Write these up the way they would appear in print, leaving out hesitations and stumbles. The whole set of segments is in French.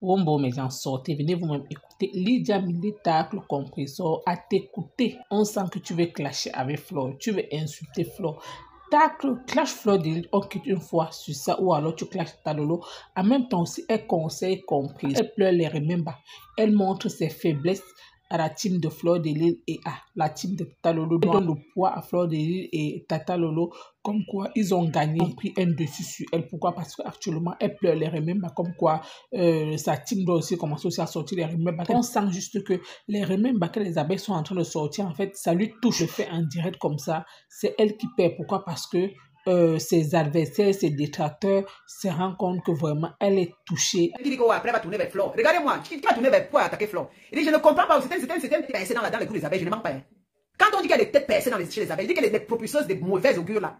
Bon, mes gens, sortez, venez vous-même écouter. Lydia Milita, le compresseur, à t'écouter. On sent que tu veux clasher avec Flo, tu veux insulter Flo. Tacle, clash Flo de Lille, on quitte une fois sur ça, ou alors tu clashes Talolo. En même temps aussi, elle conseille compris. Elle pleure les remember. Elle montre ses faiblesses à la team de Fleur de Lille et à la team de Tata Lolo. Elle donne le poids à Fleur de Lille et Tata Lolo, comme quoi ils ont gagné, ils ont pris un dessus sur elle. Pourquoi? Parce qu'actuellement, elle pleure les remember, comme quoi sa team doit aussi commencer aussi à sortir les remember. On sent juste que les remember que les abeilles sont en train de sortir, en fait, ça lui touche. Le fait en direct comme ça, c'est elle qui perd. Pourquoi? Parce que ses adversaires, ses détracteurs se rendent compte que vraiment elle est touchée. Il dit qu'après va tourner vers Flore. Regardez-moi, qui va tourner vers pour attaquer Flore. Il dit je ne comprends pas, c'est une percée dans les coups des abeilles, je ne mens pas. Hein. Quand on dit qu'il y a des têtes percées chez les abeilles, il dit qu'elle est des propulseuses de mauvais augure là.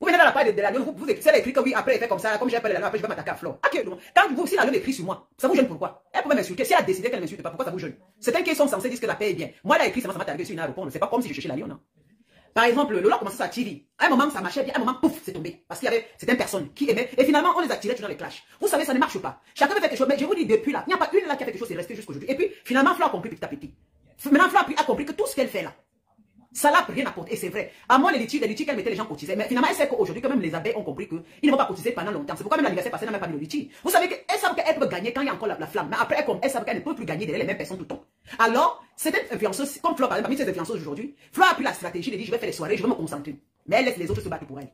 Vous venez dans la part de la lune, vous savez écrit que oui, après elle fait comme ça, comme j'ai appelé la lune, après je vais m'attaquer à Flore. Quand vous, si la lune écrit sur moi, ça vous gêne pourquoi? Elle pouvait m'insulter, si elle a décidé qu'elle ne m'insulte pas, pourquoi ça vous gêne? C'est un qui sont censés dire que la paix est bien. Moi elle a écrit, ça m'a targué sur une à répondre, c'est pas comme si je cherchais la lune. Par exemple, Lola commençait sa TV. À un moment, ça marchait bien. À un moment, pouf, c'est tombé. Parce qu'il y avait certaines personnes qui aimaient. Et finalement, on les a tirés dans les clashs. Vous savez, ça ne marche pas. Chacun fait quelque chose. Mais je vous dis, depuis là, il n'y a pas une là qui a fait quelque chose, c'est resté jusqu'aujourd'hui. Et puis, finalement, Flo a compris petit à petit. Maintenant, Flo a compris que tout ce qu'elle fait là, ça n'a rien apporté. Et c'est vrai. À moi, les litiges qu'elle mettait, les gens cotisaient. Mais finalement, elle sait qu'aujourd'hui, quand même, les abeilles ont compris qu'ils ne vont pas cotiser pendant longtemps. C'est pourquoi même l'anniversaire passé n'a même pas mis le litige. Vous savez qu'elle savent qu'elle peut gagner quand il y a encore la flamme. Mais après, elle savent qu'elle ne peut plus gagner derrière les mêmes personnes tout le temps. Alors, cette influenceuse, comme Flo, par exemple, parmi ces influenceuses aujourd'hui, Flo a pris la stratégie de dire, je vais faire les soirées, je vais me concentrer. Mais elle laisse les autres se battre pour elle.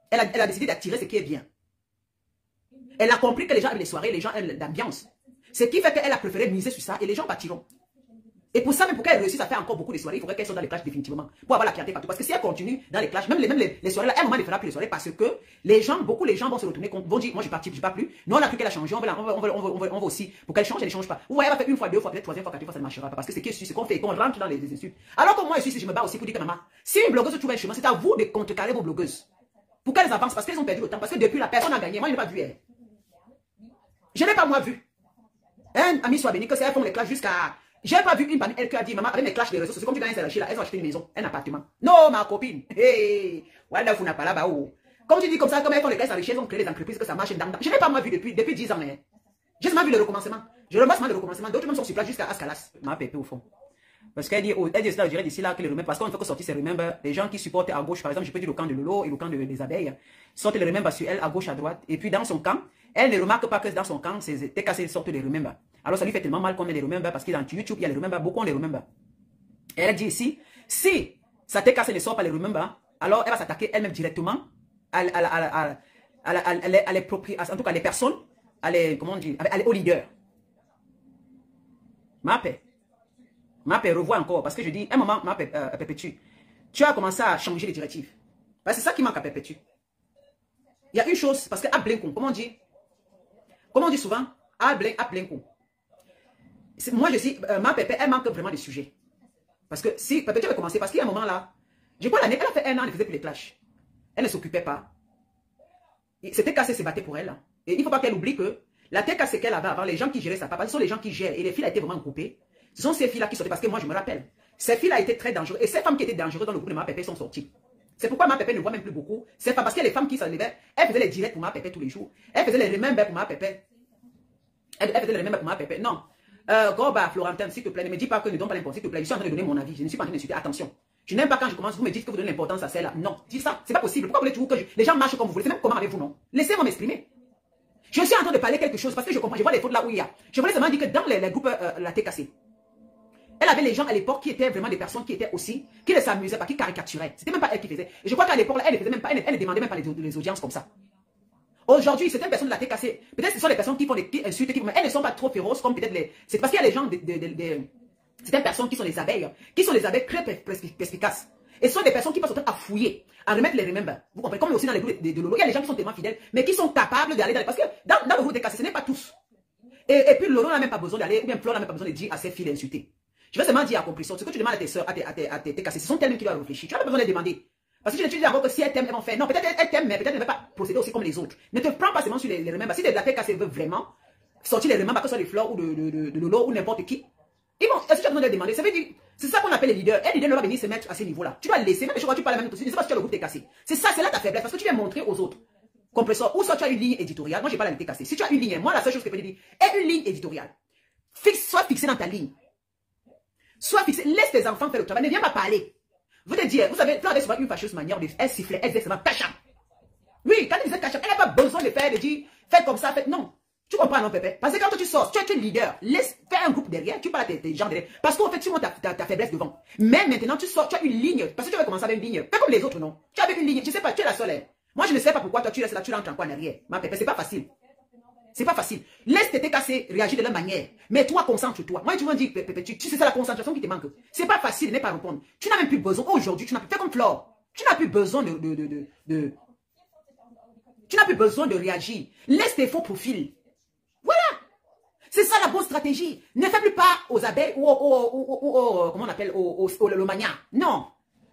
Elle a décidé d'attirer ce qui est bien. Elle a compris que les gens aiment les soirées, les gens aiment l'ambiance. Ce qui fait qu'elle a préféré miser sur ça et les gens partiront. Et pour ça, même pour qu'elle réussisse à faire encore beaucoup de soirées, il faudrait qu'elle soit dans les clashs définitivement. Pour avoir la clarté partout. Parce que si elle continue dans les clashs, même les soirées là, à un moment, elle ne fera plus les soirées parce que beaucoup les gens vont se retourner contre, vont dire, moi je ne pars plus. Non, on a cru qu'elle a changé, on va aussi. Pour qu'elle change, elle ne change pas. Vous voyez, elle va faire une fois, deux fois, peut-être troisième fois, quatrième fois, ça ne marchera pas. Parce que c'est ce qu'on fait, qu'on rentre dans les insultes. Alors que moi, je me bats aussi pour dire que maman, si une blogueuse trouve un chemin, c'est à vous de contrecarrer vos blogueuses. Pour qu'elles avancent, parce qu'elles ont perdu le temps. Parce que depuis, la personne a gagné. Moi, je n'ai pas vu elle. Je n'ai pas moi vu. Un ami soit béni, que c'est elles font les clashs jusqu'à. J'ai pas vu une banane, elle qui a dit, maman, avec mes clashs des réseaux, c'est comme tu gagnes là, elles ont acheté une maison, un appartement. Non, ma copine. Hey, voilà, vous n'avez pas là-bas. Comme tu dis comme ça, comme elles font les clashs enrichis, elles ont créé des entreprises que ça marche. Je n'ai pas moi vu depuis 10 ans. Hein. J'ai seulement vu le recommencement. Je remarque le recommencement. D'autres même sont sur place jusqu'à Ascalas. Ma pépé au fond. Parce qu'elle dit, je dirais d'ici là que les remembers, parce qu'on ne fait que sortir ces remembers, les gens qui supportent à gauche, par exemple, je peux dire le camp de Lolo et le camp des abeilles, sortent les remembers sur elle, à gauche, à droite, et puis dans son camp, elle ne remarque pas que dans son camp, c'est TKC sortent les remembers. Alors ça lui fait tellement mal qu'on ait les remembers, parce que dans YouTube, il y a les remembers, beaucoup ont les remembers. Et elle dit ici, si sa TKC ne sort pas les remembers, alors elle va s'attaquer elle-même directement à les propriétaires, en tout cas les personnes, comment on dit, aux leaders. Ma paix. Ma paix, revois encore, parce que je dis, un moment, ma paix, Perpétue, tu as commencé à changer les directives. Parce que c'est ça qui manque à Perpétue. Il y a une chose, parce qu'à Blinkou, comment on dit souvent, à Blinkou. Moi, je dis, ma Pépé, elle manque vraiment de sujets. Parce que si Perpétue avait commencé, parce qu'il y a un moment là, je crois l'année, elle a fait un an, elle ne faisait plus les clashs. Elle ne s'occupait pas. C'était cassé, se battait pour elle. Et il ne faut pas qu'elle oublie que la TKC qu'elle avait avant, les gens qui géraient sa papa, ce sont les gens qui gèrent. Et les filles étaient vraiment groupées. Ce sont ces filles-là qui sortaient, parce que moi je me rappelle, ces filles-là étaient très dangereuses. Et ces femmes qui étaient dangereuses dans le groupe de ma Pépé sont sorties. C'est pourquoi ma Pépé ne voit même plus beaucoup. C'est pas parce que les femmes qui s'enlevaient, elles faisaient les directs pour ma Pépé tous les jours. Elles faisaient les remembers pour ma Pépé. Elles faisaient les remembers pour ma Pépé. Non. Gorba, Florentin, s'il te plaît, ne me dis pas que ne donne pas l'importance, s'il te plaît. Je suis en train de donner mon avis. Je ne suis pas en train d'insulter. Attention. Je n'aime pas quand je commence, vous me dites que vous donnez l'importance à celle-là. Non, dis ça, c'est pas possible. Pourquoi voulez-vous que les gens marchent comme vous voulez? C'est même comment avec vous, non? Laissez-moi m'exprimer. Je suis en train de parler quelque chose parce que je comprends, je vois les fautes là où il y a. Je voulais seulement dire que dans les groupes, la TKC, elle avait les gens à l'époque qui étaient vraiment des personnes qui étaient aussi, qui ne s'amusaient pas, qui caricaturaient. C'était même pas elle qui faisait. Et je crois qu'à l'époque, elle ne faisait même pas, elle ne demandait même pas les audiences comme ça. Aujourd'hui, certaines personnes de la TKC, peut-être ce sont les personnes qui font qui insultent, mais elles ne sont pas trop féroces comme peut-être les. C'est parce qu'il y a les gens, certaines personnes qui sont les abeilles très perspicaces. Et ce sont des personnes qui passent à fouiller, à remettre les remembers. Vous comprenez? Comme aussi dans les groupes de Lolo, il y a des gens qui sont tellement fidèles, mais qui sont capables d'aller dans les. Parce que dans le groupe des TKC, ce n'est pas tous. Et puis Lolo n'a même pas besoin d'aller, ou bien Flo n'a même pas besoin de dire à ses filles d'insulter. Je vais seulement dire à compression, ce que tu demandes à tes soeurs, à tes TKC, ce sont elles-mêmes qui doivent réfléchir. Tu n'as pas besoin de les demander. Parce que tu dis d'abord que si elles t'aiment, elles vont faire. Non, peut-être elles t'aiment, mais peut-être elles ne vont pas procéder aussi comme les autres. Ne te prends pas seulement sur les remembers. Si la TKC veut vraiment sortir les remembers, que ce soit les Fleurs ou de Lolo ou n'importe qui, ils vont, est-ce que tu as besoin de les demander? Ça veut dire, c'est ça qu'on appelle les leaders. Un leader ne va venir se mettre à ce niveau-là. Tu vas laisser, même je crois que tu parles même aussi, je ne sais pas si tu as le groupe TKC. C'est ça, c'est là ta faiblesse, parce que tu viens montrer aux autres. Compresseur, ou soit tu as une ligne éditoriale. Moi, je n'ai pas la tête cassée. Si tu as une ligne, moi, la seule chose que je peux te dire, est une ligne éditoriale. Sois fixé dans ta ligne. Sois fixé. Laisse tes enfants faire le travail. Ne viens pas parler. Vous te dire, vous savez, Fleur avait souvent une fâcheuse manière de. Elle sifflait, elle disait seulement cacham. Oui, quand elle disait cacham, elle n'a pas besoin de faire, de dire, faites comme ça, faites. Non. Tu comprends, non, Pépé? Parce que quand tu sors, tu es leader. Laisse faire un groupe derrière, tu parles à tes gens derrière. Parce qu'en fait, tu montes ta faiblesse devant. Mais maintenant, tu sors, tu as une ligne. Parce que tu vas commencer avec une ligne. Fais comme les autres, non? Tu avais une ligne. Tu sais pas, tu es la seule. Moi, je ne sais pas pourquoi toi, tu restes là, tu rentres encore en arrière. Ma Pépé, c'est pas facile. C'est pas facile. Laisse tes casser, réagir de leur manière. Mais toi, concentre-toi. Moi, tu m'as dit, Pépé, tu sais, c'est la concentration qui te manque. C'est pas facile de ne pas répondre. Tu n'as même plus besoin. Aujourd'hui, tu n'as plus fait comme Flore. Tu n'as plus besoin tu n'as plus besoin de réagir. Laisse tes faux profils. Voilà. C'est ça la bonne stratégie. Ne fais plus pas aux abeilles ou comment on appelle, au mania. Non.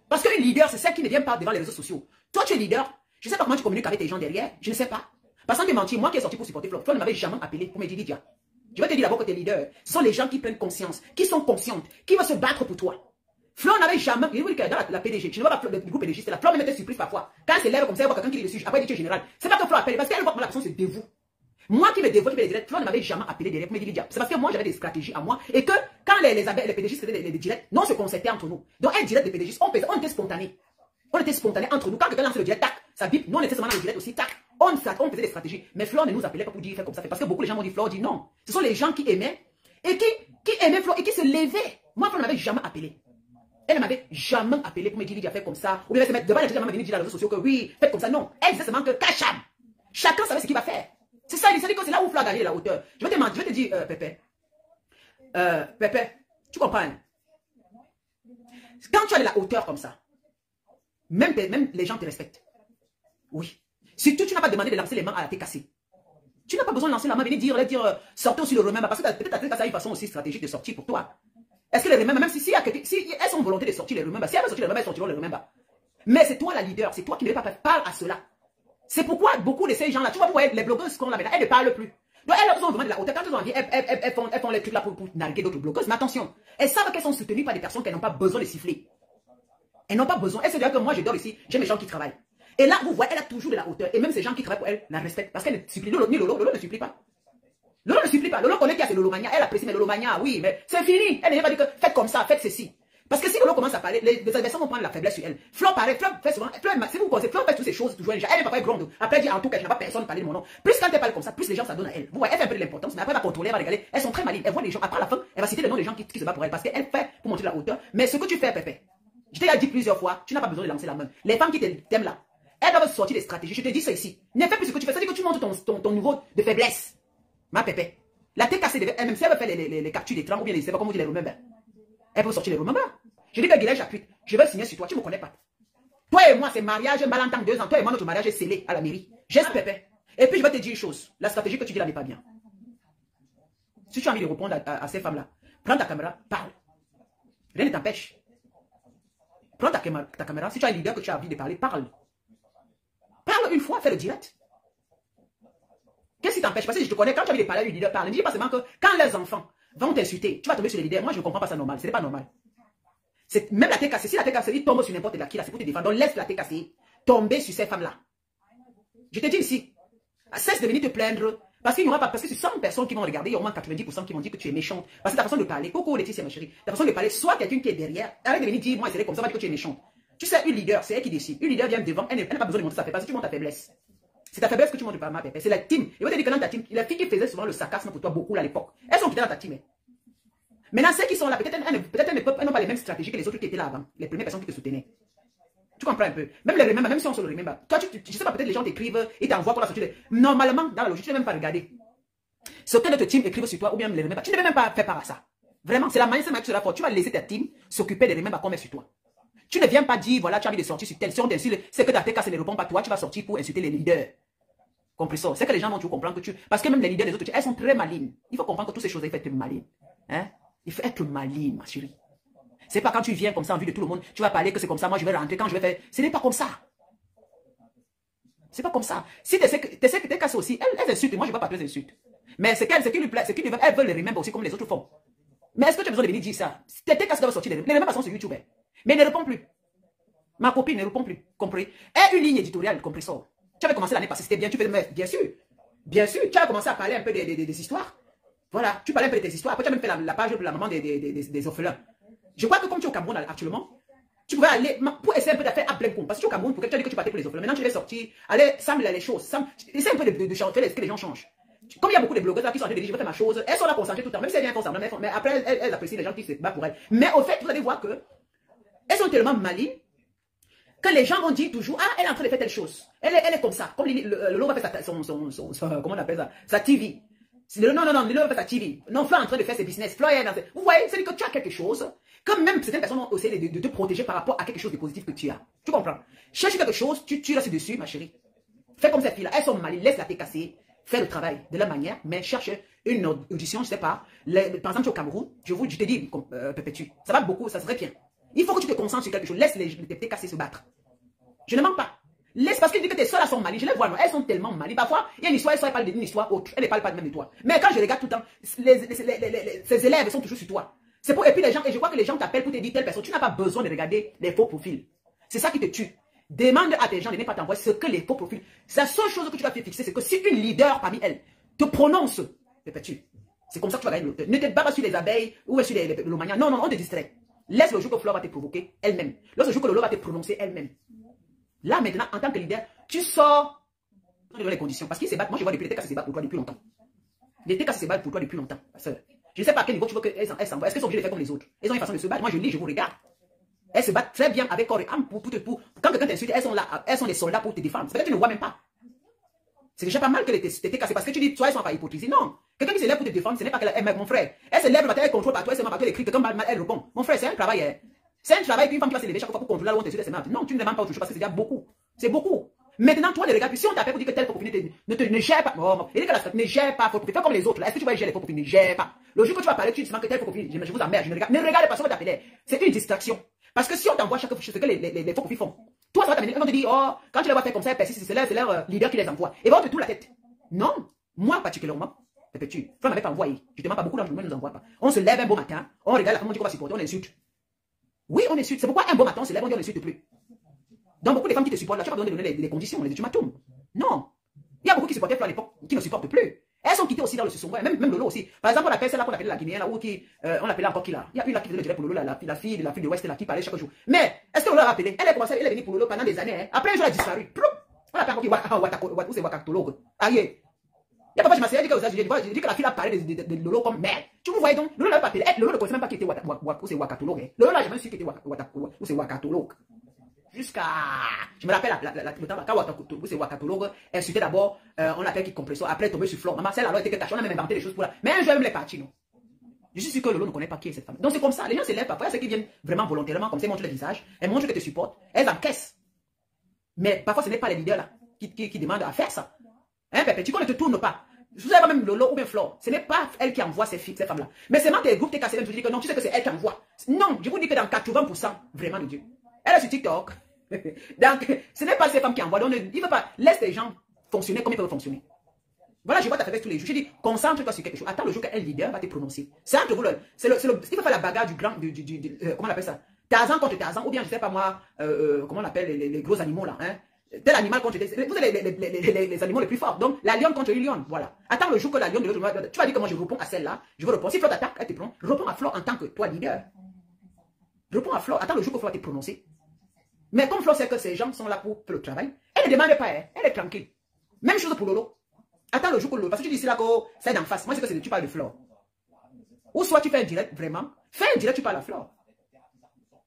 Parce qu'un leader, c'est celle qui ne vient pas devant les réseaux sociaux. Toi, tu es leader. Je ne sais pas comment tu communiques avec tes gens derrière. Je ne sais pas. Parce que mentir, moi qui est sorti pour supporter Flore, Flore ne m'avait jamais appelé pour me dire Lydia. Je vais te dire d'abord que tes leaders, ce sont les gens qui prennent conscience, qui sont conscientes, qui vont se battre pour toi. Flore n'avait jamais, je vous dis que dans la PDG, je ne vois pas le groupe PDG, c'est la Flore me mettait surprise parfois. Quand elle s'élève comme ça, elle voit quelqu'un qui est dessus, après elle dit tu es général. C'est pas que Flore appelle, parce qu'elle voit que la personne se dévoue. Moi qui me dévoue, qui me direct, Flore ne m'avait jamais appelé derrière pour me dire Lydia. C'est parce que moi j'avais des stratégies à moi et que quand les PDG c'était les directs, non, on se concertait entre nous. Donc un direct des PDG, on était spontané. On était spontané entre nous. Quand quelqu'un lançait le direct, tac, ça bip, nous on était seulement dans le direct aussi, tac. On faisait des stratégies. Mais Flore ne nous appelait pas pour dire, fais comme ça, parce que beaucoup de gens m'ont dit, Flore dit non. Ce sont les gens qui aimaient et qui aimaient Flore et qui se levaient. Moi, Flore ne m'avait jamais appelé. Elle ne m'avait jamais appelé pour me dire, Lydia, fais comme ça. Ou bien se mettre devant les gens, venir dire dans les réseaux sociaux que oui, faites comme ça. Non. Elle disait seulement que cacham. Chacun savait ce qu'il va faire. C'est ça, c'est là où Flore a gagné la hauteur. Je vais te dire, Pépé. Pépé, tu comprends? Hein? Quand tu as de la hauteur comme ça, même les gens te respectent. Oui. Surtout, tu n'as pas demandé de lancer les mains à la tête cassée. Tu n'as pas besoin de lancer la main, venir dire, sortez aussi le remember. Parce que peut-être la tête cassée a une façon aussi stratégique de sortir pour toi. Est-ce que les remember, même si elles ont volonté de sortir les remember, si elles veulent sortir les remember, elles sortiront les remember. Mais c'est toi la leader, c'est toi qui ne veux pas parler à cela. C'est pourquoi beaucoup de ces gens-là, tu vois, les blogueuses qu'on a maintenant, elles ne parlent plus. Donc elles ont vraiment de la hauteur. Quand elles ont envie, elles font les trucs là pour narguer d'autres blogueuses. Mais attention, elles savent qu'elles sont soutenues par des personnes qui n'ont pas besoin de siffler. Elles n'ont pas besoin. Elles se disent que moi je dors ici, j'ai mes gens qui travaillent. Et là, vous voyez, elle a toujours de la hauteur. Et même ces gens qui travaillent pour elle la respectent. Parce qu'elle ne supplie. Lolo ne supplie pas. Lolo ne supplie pas. Lolo connaît qu'il y a ces Lolomania. Elle apprécie, mais Lolomania, oui, mais c'est fini. Elle ne vient pas dire que faites comme ça, faites ceci. Parce que si Lolo commence à parler, les adversaires vont prendre la faiblesse sur elle. Flore paraît, Flore fait souvent, si vous pensez, Flore fait toutes ces choses toujours. Elle est pas grande. Après, elle dit en tout cas, je n'ai pas personne parler de mon nom. Plus quand elle parle comme ça, plus les gens s'adonnent à elle. Vous voyez, elle fait un peu de l'importance, mais après, elle va contrôler, elle va regarder. Elles sont très malines. Elle voit les gens. Après, à la fin, elle va citer les noms des gens qui se battent pour elle. Parce qu'elle fait pour montrer la hauteur. Mais ce que tu fais, Pépé, je t'ai dit plusieurs fois, tu n'as pas besoin de lancer la main. Les femmes qui t'aiment là, elles doivent sortir des stratégies. Je te dis ça ici. Ne fais plus ce que tu fais. C'est-à-dire que tu montres ton niveau de faiblesse. Ma Pépé. La tête cassée, même si elle veut faire les captures d'écran ou bien les sais pas comment on dit les remember. Elle peut sortir les remember. Je dis que Guilherme j'appuie. Je vais signer sur toi. Tu ne me connais pas. Toi et moi, c'est mariage, malentendu 2 ans. Toi et moi, notre mariage est scellé à la mairie. Geste Pépé. Et puis, je vais te dire une chose. La stratégie que tu dis là n'est pas bien. Si tu as envie de répondre à ces femmes-là, prends ta caméra, parle. Rien ne t'empêche. Prends ta caméra. Si tu as un leader que tu as envie de parler, parle. Parle une fois, fais le direct. Qu'est-ce qui t'empêche? Parce que je te connais, quand tu as envie de parler à un leader, parle. Ne dis pas seulement que quand les enfants vont t'insulter, tu vas tomber sur les leaders. Moi, je ne comprends pas ça normal. Ce n'est pas normal. Même la tête cassée, si la tête cassée tombe sur n'importe qui, là, c'est pour te défendre. Donc laisse la tête cassée tomber sur ces femmes-là. Je te dis ici, cesse de venir te plaindre. Parce qu'il n'y aura pas, parce que sur 100 personnes qui vont regarder, il y a au moins 90% qui vont dire que tu es méchante. Parce que ta façon de parler, coucou Laetitia ma chérie, ta façon de parler, soit quelqu'un qui est derrière, arrête de venir dire, moi c'est comme ça, on va dire que tu es méchante. Tu sais, une leader, c'est elle qui décide. Une leader vient devant, elle n'a pas besoin de montrer sa faiblesse, tu montres ta faiblesse. C'est ta faiblesse que tu montres par ma Pépé. C'est la team. Et vous te dire que dans ta team, les filles qui faisaient souvent le sarcasme pour toi beaucoup à l'époque, elles sont quittées dans ta team. Maintenant, ceux qui sont là, peut-être elles n'ont pas les mêmes stratégies que les autres qui étaient là avant, les premières personnes qui te soutenaient. Tu comprends un peu? Même les remember, même si on se le remember. Toi, tu sais pas, peut-être les gens t'écrivent et t'envoient pour la sortie. Normalement, dans la logique, tu ne devais même pas regarder. Ce que notre team écrive sur toi ou bien les remember, tu ne devais même pas faire part à ça. Vraiment, c'est la manière que tu seras fort. Tu vas laisser ta team s'occuper des remember qu'on met sur toi. Tu ne viens pas dire, voilà, tu as envie de sortir sur tel. Si on t'insulte, c'est que ta tête casse ne répond pas, toi, tu vas sortir pour insulter les leaders. Compris ça? C'est que les gens vont toujours comprendre que tu. Parce que même les leaders des autres, elles sont très malines. Il faut comprendre que toutes ces choses, il faut être malines. Hein? Il faut être maline, ma chérie. C'est pas quand tu viens comme ça en vue de tout le monde, tu vas parler que c'est comme ça, moi je vais rentrer quand je vais faire. Ce n'est pas comme ça. C'est pas comme ça. Si tu sais que t'es cassé aussi, elles insultent, moi je ne vais pas les insultes. Mais ce qui lui plaît, ce qui lui veut, elles veulent les remember aussi comme les autres font. Mais est-ce que tu as besoin de venir dire ça? T'es cassé doivent sortir les remember sont sur YouTube. Mais ne réponds plus. Ma copine ne répond plus. Compris? Et une ligne éditoriale, compris ça. Tu avais commencé l'année passée, c'était bien, tu peux mettre, bien sûr. Bien sûr, tu as commencé à parler un peu des histoires. Voilà, tu parlais un peu de tes histoires. Après, tu as même fait la page pour la maman des orphelins. Je crois que comme tu es au Cameroun actuellement, tu pouvais aller pour essayer un peu de faire à plein compte. Parce que tu es au Cameroun, pour que tu as dit que tu partais pour les orphelins. Maintenant, tu les sortir, aller, semble les choses. Essaye un peu de changer, que les gens changent. Comme il y a beaucoup de blogueurs là qui sont en train de dire, je vais faire ma chose, elles sont là concentrées tout le temps, même si elles viennent semblant, mais après, elles apprécient les gens qui se battent pour elles. Mais au fait, vous allez voir que elles sont tellement malignes que les gens vont dire toujours, ah, elle est en train de faire telle chose. Elle est comme ça. Comme le va faire comment on appelle ça, sa TV. Non, Lilo va faire sa TV. Non, Flo est en train de faire ses business. Flo est vous voyez, c'est que tu as quelque chose. Comme même certaines personnes ont essayé de te protéger par rapport à quelque chose de positif que tu as. Tu comprends? Cherche quelque chose, tu restes dessus, ma chérie. Fais comme cette fille-là. Elles sont malignes, laisse-la te casser. Fais le travail de la manière, mais cherche une audition, je sais pas. Par exemple, tu es au Cameroun, je te dis, Perpétue, ça va beaucoup, ça serait bien. Il faut que tu te concentres sur quelque chose. Laisse les TTKC se battre. Je ne mens pas. Laisse, parce qu'il dit que tes soeurs sont malignes. Je les vois, moi. Elles sont tellement malignes. Parfois, il y a une histoire, elles parlent d'une histoire autre. Elles ne parlent pas même de toi. Mais quand je regarde tout le temps, ces élèves sont toujours sur toi. C'est pour, et puis les gens, et je vois que les gens t'appellent pour te dire telle personne. Tu n'as pas besoin de regarder les faux profils. C'est ça qui te tue. Demande à tes gens de ne pas t'envoyer ce que les faux profils. C'est la seule chose que tu vas te fixer, c'est que si une leader parmi elles te prononce, c'est comme ça que tu vas gagner l'auteur. Ne te bats pas sur les abeilles ou sur les lomanias. Non, on te distrait. Laisse le jour que Flore va te provoquer elle-même. Laisse le jour que Lolo va te prononcer elle-même. Là, maintenant, en tant que leader, tu sors dans les conditions. Parce qu'ils se battent. Moi, je vois depuis les TK se battent pour toi depuis longtemps. Les TK se battent pour toi depuis longtemps. Je ne sais pas à quel niveau tu veux qu'elles s'envoient. Est-ce qu'elles sont obligées de faire comme les autres? Elles ont une façon de se battre. Moi, je lis, je vous regarde. Elles se battent très bien avec corps et âme pour. Quand quelqu'un t'insulte, elles sont là. Elles sont des soldats pour te défendre. C'est que tu ne vois même pas. C'est déjà pas mal que les TK, c'est parce que tu dis, soit elles sont par hypocrisie. Non. Quelqu'un qui se lève pour te défendre, ce n'est pas qu'elle, mon frère. Elle se lève le matin, elle contrôle partout, elle se met partout, elle écrit, quelqu'un mal, elle répond. Mon frère, c'est un travail. Hein. C'est un travail qu'une femme qui va se lever chaque fois pour contrôler là où on t'insulte, elle se met. Non, tu ne demandes pas autre chose parce que c'est déjà beaucoup. C'est beaucoup. Maintenant, toi, les regards, puis si on t'appelle pour dire que telle copine ne gère pas, il dit que la ne gère pas, faux profil, fais comme les autres. Est-ce que tu vas gérer les faux profils? Ne gère pas. Le jour que tu vas parler, tu dis que telle faux profil, je vous emmerde, ne regarde pas ce qu'on t'appelle. C'est une distraction. Parce que si on t'envoie chaque fois ce que les faux profils font, toi, ça va t'amener, ils vont te dire, oh, quand tu les vois faire comme ça, c'est leur leader qui les envoie. Et vont te tout la tête. Non, moi particulièrement, Perpétue, Flo m'avait pas envoyé. Je ne demande pas beaucoup d'entre nous, ne nous envoie pas. On se lève un beau matin, on regarde la femme, on dit qu'on va supporter, on insulte. Oui, on insulte. C'est pourquoi un beau matin, on se lève, on dit on n'insulte plus. Donc, beaucoup de femmes qui te supportent là, tu vas donner les conditions, les ultimatums. Non. Il y a beaucoup qui supportaient Flo à l'époque, qui ne supportent plus. Elles sont quittées aussi dans le second, même Lolo aussi. Par exemple, on appelle celle-là qu'on appelait la Guinéenne, là, ou qui, on l'appelait encore qui là. Il y a une là qui faisait le direct pour Lolo, la fille de l'Ouest là, qui parlait chaque jour. Mais, est-ce que Lolo l'a appelé? Elle a commencé, elle est venue pour Lolo pendant des années. Hein. Après, un jour, elle a disparu. On l'appelle encore qui c'est Wakatologue. Aïe. Il y a pas, je m'asseyais, je dis que la fille a parlé de Lolo comme merde. Tu vous voyez donc, Lolo n'a pas appelé. Lolo ne connaissait même pas qui était Wakatologue. Lolo n'a jamais su qui était Wakatologue. Jusqu'à. Je me rappelle le temps quand Wakatologue insultait d'abord, on l'appelle qui compresseur, après tomber sur Flore. Maman, celle alors était que on a même inventé des choses pour là. Mais un jour, elle me l'est parti, non. Je suis sûr que Lolo ne connaît pas qui est cette femme. Donc c'est comme ça, les gens se lèvent parfois, ceux qui viennent vraiment volontairement, comme ça, ils montrent le visage, elles montrent qu'elles te supportent, elles encaissent. Mais parfois, ce n'est pas les leaders là qui demandent à faire ça. Hein, Perpétue, qu'on ne te tourne pas. Vous savez même Lolo ou bien Flore, ce n'est pas elle qui envoie ces femmes-là. Mais c'est même tes groupes, tes cassés, tu dis que non, tu sais que c'est elle qui envoie. Non, je vous dis que dans 80%, vraiment de Dieu. Elle est sur TikTok. Donc, ce n'est pas ces femmes qui envoient. Donc, il ne faut pas. Laisse les gens fonctionner comme ils peuvent fonctionner. Voilà, je vois ta faiblesse tous les jours. Je dis, concentre-toi sur quelque chose. Attends le jour qu'un leader va te prononcer. C'est entre vous. Il faut faire la bagarre du grand. Comment on appelle ça? Tarzan contre Tarzan. Ou bien, je ne sais pas moi, comment on appelle les gros animaux là. Hein? Tel animal contre vous avez les animaux les plus forts. Donc, la lionne contre une lionne. Voilà. Attends le jour que la lionne de l'autre. Tu vas dire que moi je réponds à celle-là. Je veux répondre. Si Flore t'attaque, elle te prend. Réponds à Flore en tant que toi leader. Réponds à Flore. Attends le jour que Flore va te prononcer. Mais comme Flore sait que ces gens sont là pour le travail, elle ne demande pas, elle est tranquille. Même chose pour Lolo. Attends le jour que Lolo. Parce que tu dis ici là que c'est d'en face. Moi, c'est que tu parles de Flore. Ou soit tu fais un direct vraiment. Fais un direct, tu parles à Flore.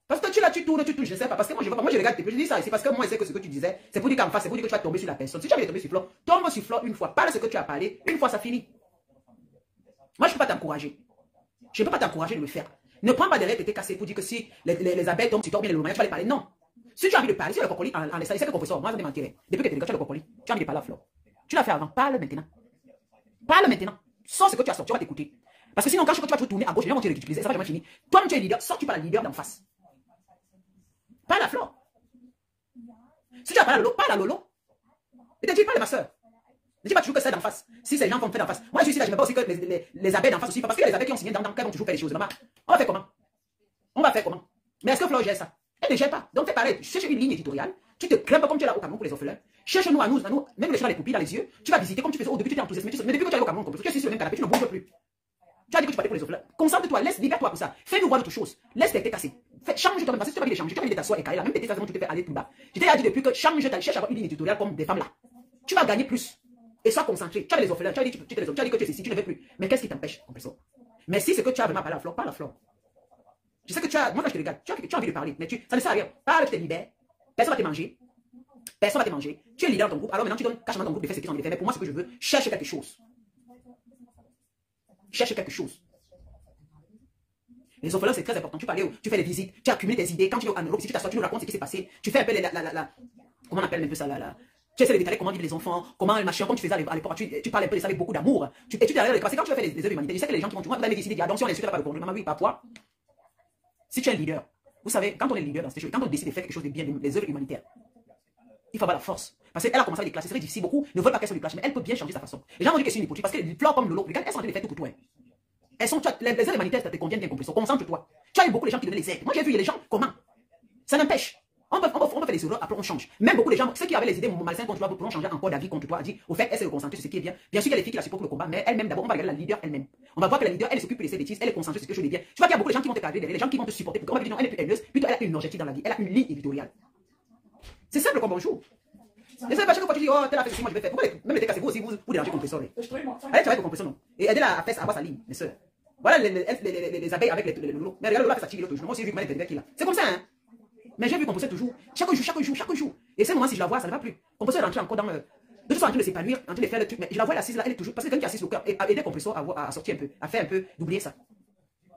Parce que tu tournes, je ne sais pas. Parce que moi, je vois pas. Moi, je regarde tes je dis ça ici. Parce que moi, je sais que ce que tu disais, c'est pour dire qu'en face, c'est pour dire que tu vas tomber sur la personne. Si tu avais tombé sur Flore, tombe sur Flore une fois. Parle ce que tu as parlé. Une fois, ça finit. Moi, je ne peux pas t'encourager. Je ne peux pas t'encourager de le faire. Ne prends pas derrière tes cassés pour dire que si les abeilles tombent sur toi, bien les lomaniens, tu vas les parler. Non. Si tu as envie de parler, si le cocoli, en laissant, c'est que professeur, moi, je vais mentir. Depuis que tu es le cocoli, tu as envie de parler à Flore. Tu l'as fait avant. Parle maintenant. Parle maintenant. Sors ce que tu as sorti, tu vas t'écouter. Parce que sinon, quand tu vas te tourner à gauche, les gens vont te ridiculiser, ça va jamais finir. Toi, tu es leader, sors, tu parles à leader d'en face. Parle à Flore. Si tu as parlé à Lolo, parle à Lolo. Et tu parle à ma soeur. Ne dis pas toujours que c'est d'en face. Si ces gens font faire d'en face. Moi, je suis ici là, je ne veux pas aussi que les abeilles d'en face aussi. Parce que les abeilles qui ont signé dans vont toujours faire les choses. Maman, on va faire comment? On va faire comment? Mais est-ce que Flore gère ça? Elle ne gère pas. Donc, fais pareil. Cherche une ligne éditoriale. Tu te grimpes comme tu es là au Cameroun pour les orphelins. Cherche-nous à nous, même les choses dans les pupilles, dans les yeux. Tu vas visiter comme tu faisais au début, tu étais enthousiasmé. Mais depuis que tu es au Cameroun, tu es sur le même canapé, tu ne bouges plus. Tu as dit que tu parlais pour les autres. Concentre-toi, libère-toi pour ça. Fais-nous voir d'autres choses. Laisse tes têtes casser. Change toi-même. Parce que si tu as envie de changer, tu as envie de t'asseoir et cailler là. Même tes têtes, tu te fais aller tout bas. Je t'ai dit depuis que change, cherche à avoir une ligne éditoriale comme des femmes là. Tu vas gagner plus. Et sois concentré. Tu as les orphelins, tu as dit que tu es ici, tu ne veux plus. Mais qu'est-ce qui t'empêche, compression? Mais si c'est que tu as vraiment parlé à Flore, parle à Flore. Je sais que tu as, moi quand je te regarde, tu as envie de parler, mais ça ne sert à rien. Parle, tu te libères. Personne va te manger. Personne va te manger. Tu es leader dans ton groupe, alors maintenant tu donnes cachement ton groupe de faire ce qu'ils ont envie de faire. Mais pour moi, ce que je veux, cherche quelque chose. Cherche quelque chose. Les orphelins, c'est très important. Tu parlais, tu fais des visites, tu accumules tes idées. Quand tu es en Europe, si tu t'assois, tu nous racontes ce qui s'est passé. Tu fais un peu comment on appelle un peu ça, tu essaies de détailler comment vivent les enfants, comment le machin, comme tu faisais à l'époque, tu parles un peu de ça avec beaucoup d'amour. Tu derrière les quand tu vas faire des œuvres humanitaires, je sais que les gens qui vont, tu vas décider, dire, attention, on n'insultera pas le Congo, oui, pas toi. Si tu es un leader, vous savez, quand on est leader dans ces choses, quand on décide de faire quelque chose de bien, des œuvres humanitaires, il faut avoir la force. Parce qu'elle a commencé avec des classes, c'est très difficile, beaucoup ne veulent pas qu'elle soit du clash, mais elle peut bien changer sa façon. Les gens vont dire que c'est une hypothèse, parce que les fleurs comme Lolo, regarde, elles sont en train de faire tout pour toi. Elles sont, les œuvres humanitaires, ça te convient bien compris, concentre-toi. Tu as eu beaucoup de gens qui donnaient les aides. Moi j'ai vu les gens, comment? Ça n'empêche. On peut faire des erreurs, après on change. Même beaucoup de gens, ceux qui avaient les idées malsaines contre toi, pourront changer encore d'avis contre toi, dire, au fait, elle s'est concentrée sur ce qui est bien. Bien sûr, il y a les filles qui la supportent le combat, mais elle-même, d'abord, on va regarder la leader elle-même. On va voir que la leader, elle s'occupe de ses bêtises, elle est concentrée sur ce que je dis bien. Tu vois qu'il y a beaucoup de gens qui vont te cadrer derrière, les gens qui vont te supporter. On va dire, non, elle est plus haineuse, plutôt elle a une objectif dans la vie, elle a une ligne éditoriale. C'est simple comme bonjour. Et c'est pas chaque fois que tu dis, oh, telle affaire, moi je vais faire. Pourquoi même les cassez vous aussi, vous dérangez compresseur. Allez, travaille pour compresseur, non. Et aidez-la à avoir sa ligne, mes soeurs. Voilà les abeilles avec les loulous. Mais regarde, Lola fait sa tigre l'autre jour. Moi aussi, j'ai vu que Manet qui là. C'est comme ça, hein. Mais j'ai vu Composeur toujours. Chaque jour. Et c'est un moment, si je la vois, ça ne va plus. Composeur est rentré encore dans le. De toute façon, en train de s'épanouir, en train de faire le truc. Mais je la vois, elle assise là, elle est toujours. Parce que quelqu'un qui assise au cœur, et aider Compresseur à sortir un peu, à faire un peu, d'oublier ça.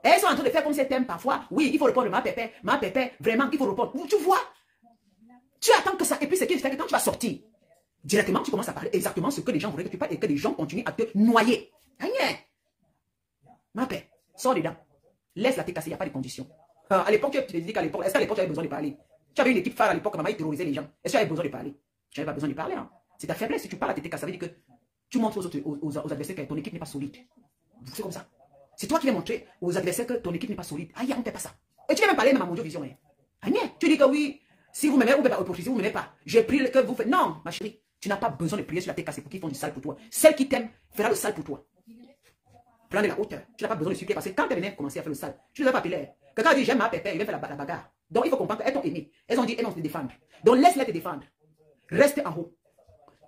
Et elles sont en train de faire comme si elles t'aiment parfois. Oui, il faut répondre ma pépé, vraiment, il faut répondre. Tu vois, tu attends que ça. Et puis, c'est qui fait que quand tu vas sortir, directement, tu commences à parler exactement ce que les gens voudraient que tu parles et que les gens continuent à te noyer. Rien. Ma paix, sors dedans. Laisse-la te casser, il n'y a pas de conditions. À l'époque, tu te dis qu'à l'époque, est-ce qu'à l'époque, tu avais besoin de parler? Tu avais une équipe phare à l'époque, maman, il terrorisait les gens. Est-ce que tu avais besoin de parler? Tu n'avais pas besoin de parler. Hein. C'est ta faiblesse. Si tu parles à tes casses, ça veut dire que tu montres aux adversaires que ton équipe n'est pas solide. C'est comme ça. C'est toi qui viens montrer aux adversaires que ton équipe n'est pas solide. Aïe, on ne fait pas ça. Et tu viens même parler même à mon Dieu Vision. Hein. Tu dis que oui, si vous m'aimez, vous ne pouvez pas opposer, vous ne m'aimez pas. J'ai pris que vous faites. Non, ma chérie, tu n'as pas besoin de prier sur la tête cassée pour qu'ils font du sale pour toi. Celle qui t'aime fera le sale pour toi. Plan de la hauteur. Tu n'as pas besoin de supplier parce que quand elles venaient commencer à faire le sale, tu ne les as pas appelées. Quelqu'un a dit j'aime ma pépé, il vient faire la bagarre. Donc il faut comprendre qu'elles t'ont aimé. Elles ont dit elles vont te défendre. Donc laisse-les te défendre. Reste en haut.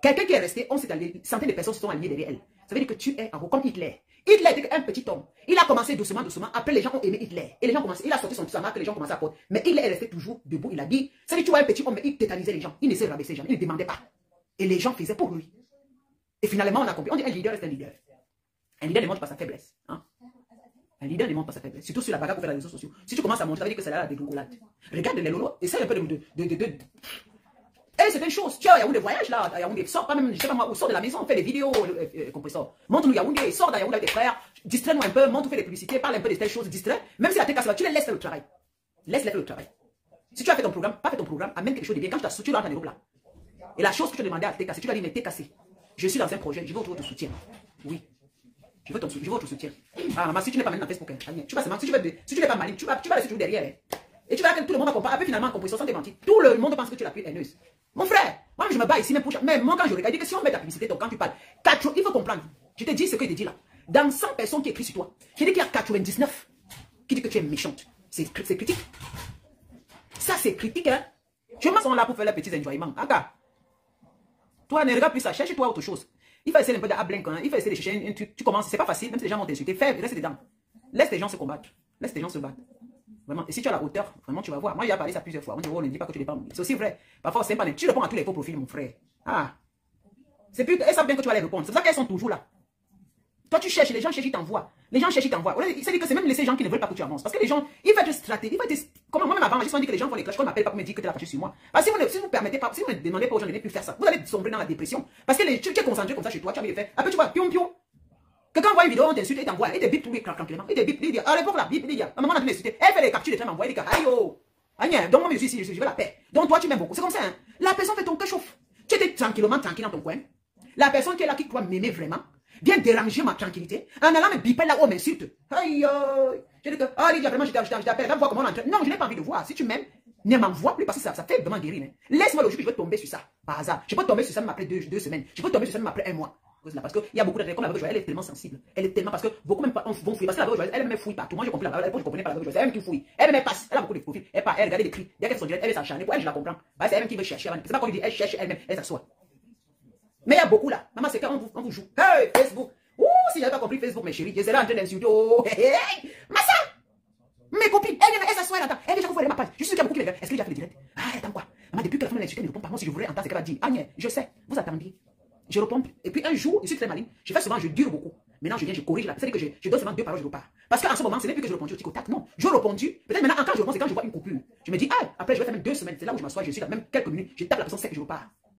Quelqu'un qui est resté, on s'est allé, centaines de personnes se sont alliées derrière elle. Ça veut dire que tu es en haut comme Hitler. Hitler était un petit homme. Il a commencé doucement. Après les gens ont aimé Hitler. Et les gens commencé, il a sorti sa marque, les gens commençaient à porter. Mais Hitler est resté toujours debout. Il a dit, ça veut dire tu vois un petit homme, mais il tétanisait les gens. Il ne s'est rabaissé les gens. Il ne demandait pas. Et les gens faisaient pour lui. Et finalement on a compris. On dit un leader reste un leader. Un leader ne montre pas sa faiblesse. Hein? Un leader ne montre pas sa faiblesse. Surtout sur la bagarre qu'on fait dans les réseaux sociaux. Si tu commences à montrer, ça veut dire que c'est là la dégringolade. Regarde les lolos. Essaye un peu Et c'est une chose. Tu as Yaoundé voyage là. Yaoundé sort pas même, je sais pas moi, sort de la maison, fait des vidéos, compresseur. Montre-nous Yaoundé, sort dans Yaoundé avec tes frères. Distrais-nous un peu, montre, fais des publicités, parle un peu de telles choses, distrait. Même si la tête casse, tu les laisses faire le travail. Laisse-les faire le travail. Si tu as fait ton programme, pas fait ton programme, amène quelque chose de bien. Quand tu rentres en Europe là. Et la chose que tu as demandé à t'es cassé, tu lui as dit, mais t'es cassé. Je suis dans un projet, je veux votre soutien. Oui. Je veux votre soutien. Ah, maman, si tu n'es pas maintenant dans Facebook, tu vas seulement, si tu n'es pas maligne, tu vas rester toujours derrière. Et tu vas que tout le monde va comprendre. Après, finalement, en composition, sans te mentir, tout le monde pense que tu es la plus haineuse. Mon frère, moi, je me bats ici, même pour. Mais moi, quand je regarde, je dis que si on met ta publicité, quand tu parles, il faut comprendre. Je te dis ce que je te dis là. Dans 100 personnes qui écrivent sur toi, je dis qu'il y a 99 qui disent que tu es méchante. C'est critique. Ça, c'est critique, hein. Je me sens là pour faire les petits enjoyments. Aga. Toi, ne regarde plus ça. Cherche-toi autre chose. Il faut essayer un peu d'ablinquer, il faut essayer de chercher un truc. Tu commences, c'est pas facile, même si les gens vont t'insulter. Reste dedans. Laisse les gens se combattre. Laisse les gens se battre. Vraiment. Et si tu as la hauteur, vraiment, tu vas voir. Moi, j'ai parlé ça plusieurs fois. On dit, oh, ne dis pas que tu dépends. C'est aussi vrai. Parfois, c'est pas. Tu réponds à tous les faux profils, mon frère. Ah. C'est plus. Elles savent bien que tu vas les répondre. C'est pour ça qu'elles sont toujours là. Toi, tu cherches, les gens cherchent, ils t'envoient. Les gens cherchent, ils t'envoient. C'est-à-dire que c'est même ces gens qui ne veulent pas que tu avances. Parce que les gens, ils veulent te stratégie. Comment moi-même avant, je me dis que les gens font les clashs, qu'on m'appelle pas pour me dire que tu es sur moi. Parce que si vous permettez pas, si vous ne demandez pas aux gens de ne plus faire ça, vous allez sombrer dans la dépression. Parce que tu es concentré comme ça chez toi, tu as envie de faire. Après, tu vois, pion. Quelqu'un voit une vidéo, on t'insulte, il t'envoie, il te bip tout le tranquillement. Il te bip, il dit, à l'époque là, bip, il dit, à un moment on a insulté. Elle fait les captures de train, m'envoie, il dit, aïe oh. Aïe, donc moi je suis ici, je veux la paix. Donc toi tu m'aimes beaucoup. C'est comme ça, hein. La personne fait ton cœur chauffe. Tu étais tranquille dans ton coin. La personne qui est là, qui croit m'aimer vraiment, vient déranger ma tranquillité. En allant me biper là où on m'insulte. Aïe, je dis que, ah Lydia, vraiment, je t'appelle, va voir comment on entraîne. Non, je n'ai pas envie de voir. Si tu m'aimes, Ne m'envoie plus parce que ça fait vraiment guérir. Hein. Laisse-moi le jour que je vais tomber sur ça. Par hasard. Je peux tomber sur ça même après 2 semaines. Je peux tomber sur ça même après 1 mois. Parce qu'il y a beaucoup de comme la veuve Joël, elle est tellement sensible. Elle est tellement parce que beaucoup même vont fouiller. Parce que la veuve Joël, elle même fouille partout. Moi je comprends la veuve, je comprenais pas la veuve Joël. C'est elle même qui fouille. Elle même passe. Elle a beaucoup de profils. Elle regarde les cris. Dès qu'elle sont elle s'acharne. Pour elle, je la comprends. Bah, c'est elle même qui veut chercher. C'est pas comme dit, elle cherche elle-même. Elle s'assoit. Mais il y a beaucoup là. Maman, c'est quand on vous joue. Hey, Facebook. Ouh, si j'avais pas compris Facebook, mes chéris, je serais en train d'insulter. Oh, hey, hey. Massa! Mes copines, elle s'assoit là-dedans. Elle vient chaque fois ma page. Je suis sûr qu'il y a beaucoup qui les gars. Est-ce que j'ai fait le direct? Ah, attends quoi? Maman, depuis que la femme l'insulté, ne répond pas. Moi, si je voulais entendre ce qu'elle va dire. Ah, je sais. Vous attendiez. Je réponds. Et puis un jour, je suis très maligne. Je fais souvent, je dure beaucoup. Maintenant, je viens, je corrige là. C'est-à-dire que je donne seulement 2 paroles, je repars. Parce qu'en ce moment, ce n'est plus que je réponds au tic au tac. Non, je réponds. Peut-être maintenant, quand je réponds, c'est quand je vois une coupure. Je me dis, ah, après, je vais faire même 2 semaines. C'est là où je m'assois, je suis là, même quelques minutes. Je tape la personne sec, je repars.